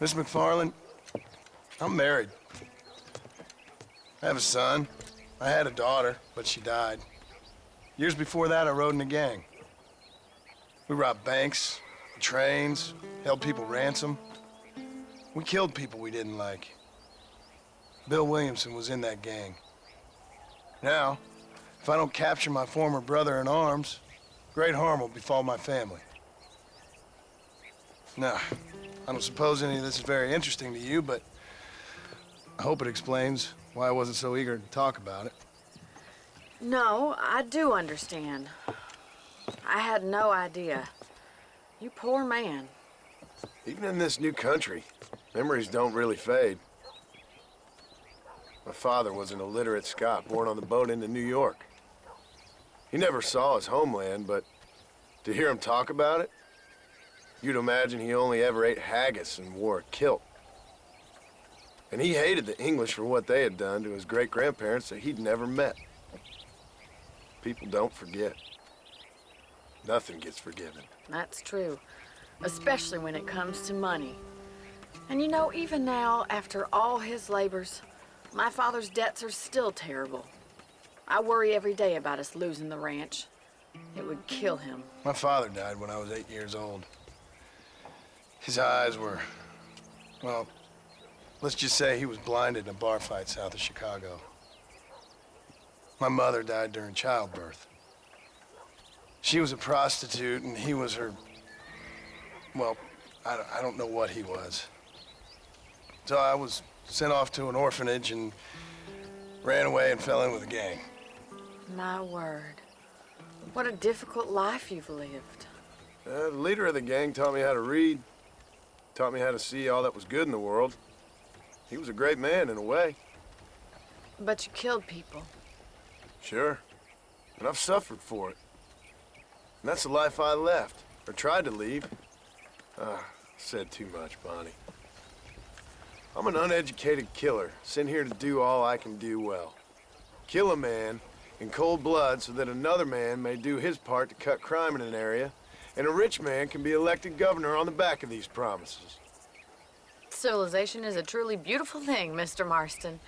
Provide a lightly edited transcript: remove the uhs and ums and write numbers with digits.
Miss McFarland, I'm married. I have a son. I had a daughter, but she died. Years before that, I rode in a gang. We robbed banks, trains, held people ransom. We killed people we didn't like. Bill Williamson was in that gang. Now, if I don't capture my former brother in arms, great harm will befall my family. Now, I don't suppose any of this is very interesting to you, but I hope it explains why I wasn't so eager to talk about it. No, I do understand. I had no idea. You poor man. Even in this new country, memories don't really fade. My father was an illiterate Scot born on the boat into New York. He never saw his homeland, but to hear him talk about it, you'd imagine he only ever ate haggis and wore a kilt. And he hated the English for what they had done to his great-grandparents that he'd never met. People don't forget. Nothing gets forgiven. That's true, especially when it comes to money. And you know, even now, after all his labors, my father's debts are still terrible. I worry every day about us losing the ranch. It would kill him. My father died when I was 8 years old. His eyes were, well, let's just say he was blinded in a bar fight south of Chicago. My mother died during childbirth. She was a prostitute and he was her, well, I don't know what he was. So I was sent off to an orphanage and ran away and fell in with a gang. My word. What a difficult life you've lived. The leader of the gang taught me how to read, taught me how to see all that was good in the world. He was a great man in a way. But you killed people. Sure. And I've suffered for it. And that's the life I left, or tried to leave. Said too much, Bonnie. I'm an uneducated killer, sent here to do all I can do well. Kill a man in cold blood so that another man may do his part to cut crime in an area, and a rich man can be elected governor on the back of these promises. Civilization is a truly beautiful thing, Mr. Marston.